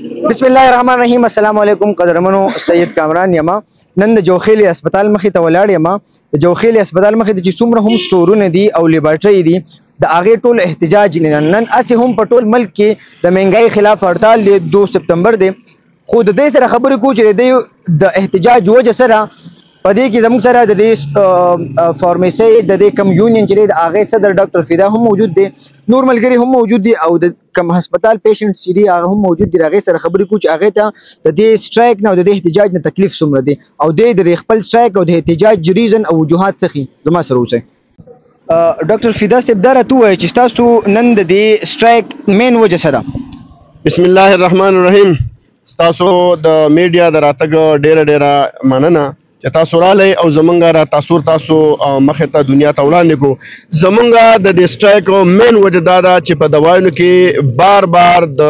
بسم الله الرحمن الرحیم. السلام علیکم قدرمنو. سید کامران یما. نن د جوخیلی هسپتال مخې ته ولاړ یما. د جوخیلی هسپتال مخې ته چې څومره هم سټورونه دي او لیبارټرۍ دي د هغې ټول احتجاج نن هسې هم په ټول ملک کې د مهنګۍ خلاف هړتال دی 2 سپتمبر دی. خو د دې سره خبرې کوو چې د دې د احتجاج وجه سره په دې کې زموږ سره د دې فارمیسۍ د دې کم یونین چې دی د هغې صدر ډاکټر فدا هم موجود دی، نور ملګري هم موجود دي او د کم هسپتال پیشنټ چې دي هغه هم موجود دي. د هغې سره خبرې کوو چې هغې ته د دې سټرایک نه او د دې احتجاج نه تکلیف څومره دی او د خپل سټرایک او د احتجاج ریزن او وجوهات څخه زما سره اوسئ. ډاکټر فدا صاحب دا راته ووایئ چې ستاسو نن د دې سټرایک مین وجه څه ده؟ بسم الله الرحمن الرحیم. ستاسو د میډیا د راتګ ډیره مننه چې تاسو رالی او زمونږ را تاسو مخې ته دنیا ته وړاندې کړو. زمونږ د دې سټرایک مین وجه دا ده چې په دوايانو کې بار بار د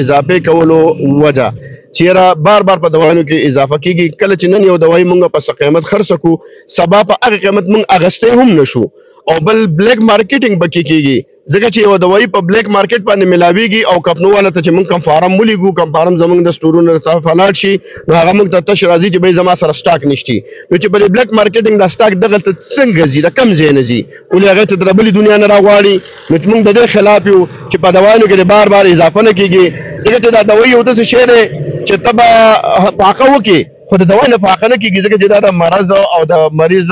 اضافه کولو وجه چیرې بار بار په دوايانو کې اضافه کیږي. کله چې نن یو دوايي مونږ په څه قیمت خرڅ کړو سبا په هغه قیمت مونږ اغستی هم نشو او بل بلیک مارکیټینګ پکې کیږي ځکه چې یو دوايي په بلیک مارکیټ باندې ملاویږي او کمپنو والا ته چې مونږ کم فارم ولیږو کم فارم زمونږ د سټورونو طرف لاړ شي نو هغه مونږ ته تش راځي چې بھائی زما سره سټاک نشتی. نو چې په بلیک مارکیټینګ دا سټاک دغلته څنګه ځي د کم ځای نه ځي ولې هغه ته د بلې دنیا نه راغواړي. نو مونږ د دې خلاف یو چې په دوايانو کې بار بار اضافه نه کیږي ځکه چې دا دوايي یو داسې شی دی چې ته به فاقه وکړي خو د دوايي نه فاقه نه کیږي ځکه چې دا د مرض او د مریض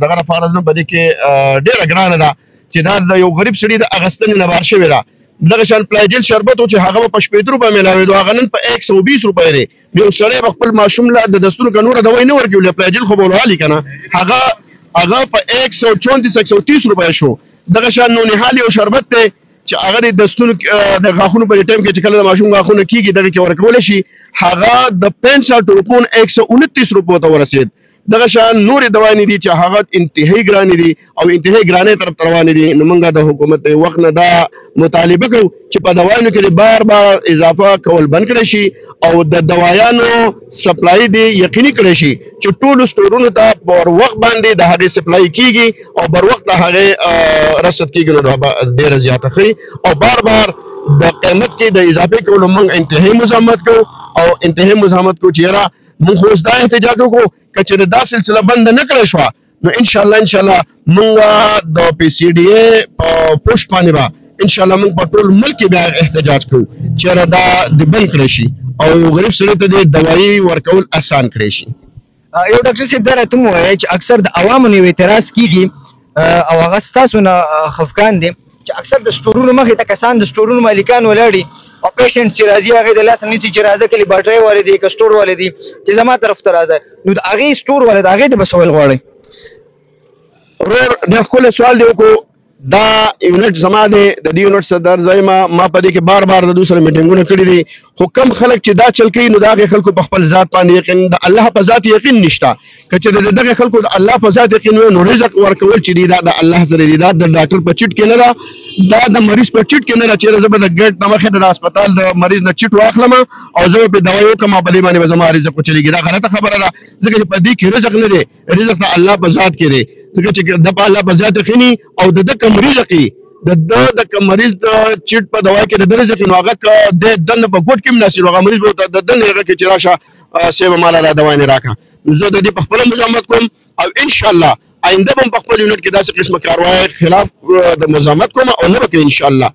دغه لپاره نه په دې کې ډېره ګرانه ده چې دا د یو غریب سړي د اغستنې نه بار شوې ده. دغه شان پلایجل شربت و چې هغه په 15 روپۍ ملاوېدو هغه نن په 120 روپۍ دی. یو سړی به خپل ماشوم له د دستونو که نوره دوايي نه ورکوي پلایجل خو به ولوالي که نه هغه په 134 130 روپۍ شو. دغه شان نونحال یو شربت دی چې هغه د دستونو د غاښونو په ټایم کې چې کله د ماشوم غاښونه کېږي دغه کې ورکولی شي هغه د 65 روپون 129 روپو ته ورسېد. دغه شان نورې دوايانې دي چې هغه انتهایی ګرانې دي او انتهایی ګرانۍ طرف ته روانې دي. نو موږ د حکومت د وخت نه دا مطالبه کوو چې په دوايانو کې بار بار اضافه کول بند کړی شي او د دوايانو سپلای دی یقیني کړی شي چې ټولو سټورونو ته پر وخت باندې د هغې سپلای کیږي او بر وخت د هغې رسد کیږي. نو ډېره زیاته ښي او بار بار د قیمت کې د اضافه کولو موږ انتهایی مزاحمت کوو او انتهایی مزاحمت کوو چې یاره موږ خو اوس دا احتجاج وکړو که چېرې دا سلسله بنده نه کړی شوه نو انشاءالله موږ د PCDA په پوسټ باندې به انشاءالله موږ په ټول ملک کې بیا احتجاج کوو چېرې دا د بند کړی شي او یو غریب سړي ته د دوايي ورکول اسان کړی شي. یو ډاکټر صاحب دا راته ووایئ چې اکثر د عوامو نه یو اعتراض کیږي او هغه ستاسو نه خفګان دی چې اکثر د سټورونو مخې ته کسان د سټورونو مالکان ولاړي او پیشنټ چې راځي هغې د لاس نه نیسي چې راځه که لیبارټرۍ والې دي که سټور والې دي چې زما طرف ته راځه نو د هغې سټور والې د هغې ته به څه ویل غواړئ؟ ورور ډېر ښکلی سوال دی وکړو. دا یونټ زما دی د دې یونټ صدر زه ما په دې کې بار بار د دوی سره میټینګونه کړي دي خو کم خلک چې دا چل کوي نو د هغې خلکو په خپل ذات باندې یقین د الله په ذات یقین نشته. که چې د دغه خلکو د الله په ذات یقین وي نو رزق ورکول چې دی دا د الله سره دی دا د ډاکټر په چټ کې نه ده دا د مریض په چټ کې نه ده چې زه به د ګیټ نه مخې د هسپتال د مریض نه چټ واخلم او زه به دوايي وکړم او په دې باندې به زما رزق وچلېږي. دا غلطه خبره ده ځکه چې په دې کې رزق نه دی رزق د الله په ذات کې دی ځکه چې د په الله په ذات یقیني او د کم رزق د کم مریض د چټ په دوا کې د رزق نو هغه د دنه په ګوټ کې مناسب هغه مریض به د دنه هغه کې چې راشه سیمه مال را دوا نه راکا. زه د دې په خپل مزاحمت کوم او ان شاء الله آینده به په خپل یونټ کې داسې قسمه کاروای خلاف د مزاحمت کوم او نه وکړي ان شاء الله.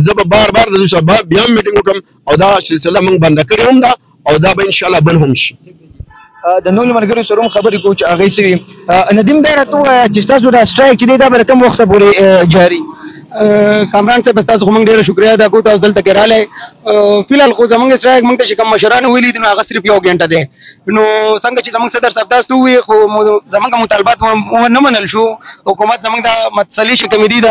زه به بار بار د دوی سره بیا میټینګ وکړم او دا سلسله موږ بنده کړې هم ده او دا به ان شاء الله بند هم شي. د نورو ملګرو سره هم خبرې کوو چې هغې څه وي. ندیم دا راته ووایه چې ستاسو دا سټرایک چې دی دا به له کوم وخته پورې جاري؟ کامران صاحب ستاسو خو موږ ډېره شکریه ادا کوو تاسو دلته کې رالی. فلحال خو زموږ سټرایک موږ ته چې کوم مشرانو ویلي دي نو هغه صرف 1 غنټه دی. نو څنګه چې زموږ صدر صاحب تاسو ته ووایي خو زموږ مطالبات ونه منل شو. حکومت زموږ دا مسلې چې کومې دي د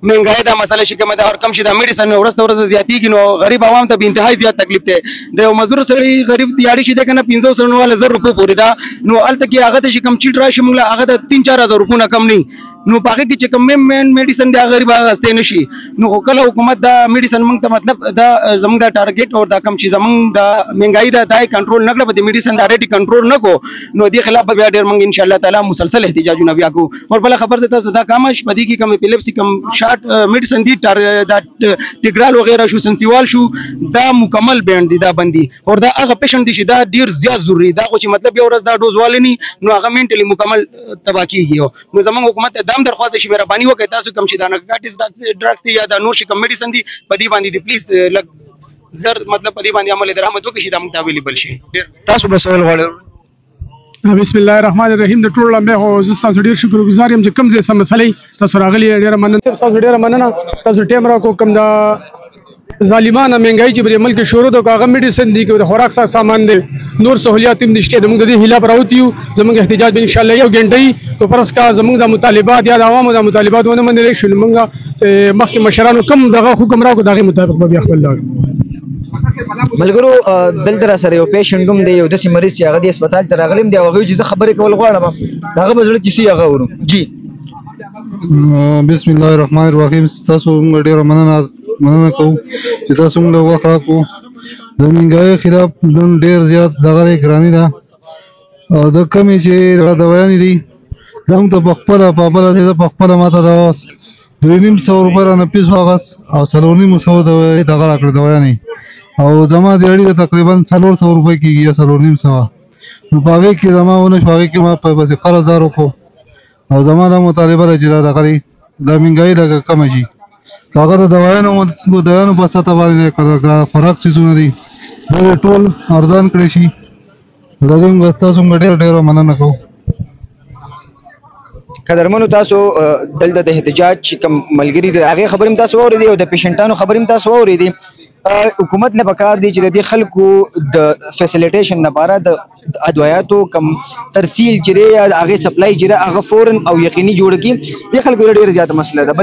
مهنګۍ دا مسله چې کومه ده هر کم چې د میډیسن ورځ ته ورځ زیاتېږي نو غریب عوام ته به انتهایی زیات تکلیف دی. د یو مزدور سړي غریب دیاړي چې دی که نه 500 روپۍ پورې ده نو هلته کې هغه ته چې کوم چیټ راشي موږ له هغه ته 3-4 هزار روپونه کم نه نو پاګه کې چې کوم میډیسن د غریب غسته نشي نو کله حکومت دا میډیسن موږ ته مطلب دا زموږ دا ټارګټ او دا کم چې زموږ د مهنګای دا دای کنټرول نکړه په میډیسن دا ریټي کنټرول نکو نو دې خلاف بیا ډېر موږ ان شاء الله تعالی مسلسل احتجاجونه بیا کو او بل خبر ته دا کامش پدې کې کم اپیلیپسي کم شارټ میډیسن دي دا ټیګرال وغیرہ شو سنسیوال شو دا مکمل بیان دي دا بندي او دا هغه پیشنټ دي چې دا ډېر زیات ضروری دا خو چې مطلب یو ورځ دا ډوز والني نو هغه منټلی مکمل تبا کیږي نو زموږ حکومت دام درخواست شي مهرباني وکړئ تاسو کوم چې دا نارکوټیکس ډرګز دي یا دا نور شي کوم میډیسن دي په دې باندې دي پلیز لګ زر مطلب په دې باندې عمل درآمد وکړي چې دا موږ اویلیبل شي تاسو به سوال غواړئ بسم الله الرحمن الرحیم د ټول لمبه هو زستا ډیر شکر گزار یم چې کم زې سم مسلې تاسو راغلی ډیر مننه تاسو ډیر مننه تاسو ټیم را کو کم دا ظالمانه مهنګای چې په ملک شروع د هغه میډیسن دي کې خوراک سامان دي نور سہولیات هم نشته د موږ د دې خلاف راوتیو زموږ احتجاج به ان شاء الله یو غنټه په پرس کا زموږ د مطالبات یا د عوامو د مطالبات ونه منل شي موږ مخکې مشرانو کم دغه حکم راکو دغه مطابق به خپل لاګ ملګرو دلته سره یو پیشنټ هم دی یو داسې مریض چې هغه د هسپتال ته راغلی دی او هغه چې زه خبرې کول غواړم هغه به زړه چې سي هغه ورو جی بسم الله الرحمن الرحیم تاسو ډیر مننه کوم چې تاسو موږ وخت راکو د مهنګای خلاف نن ډیر زیات دغه ګرانی ده او د کمی چې دا بیان دي دا هم ته خپل په بل ځای په خپل ماته دا 2.5 روپۍ نه پیس واغس او 3.5 دغه راکړه دا بیان او زما د اړې تقریبا 400 روپۍ کېږي یا 4.5 نو پاګه کې زما ونه شوګه کې ما په بس قرض دارو کو او زما د مطالبه راځي دا غري د مهنګای د کم شي هغه د دوایانو په ساته باندې خوراک چیزونه دي دا ټول ارزان کړی شي دا موږ تاسو ډېر مننه کوو قدرمنو تاسو دلته د احتجاج چې کوم ملګری دي هغه خبرې تاسو اورېدي او د پیشنټانو خبرې تاسو اورېدي حکومت له پکار دی چې د خلکو د فیسیلیټیشن لپاره د ادویاتو کم ترسیل جره یا هغه سپلای جره هغه فورن او یقیني جوړ کی د خلکو ډېر زیات مسله ده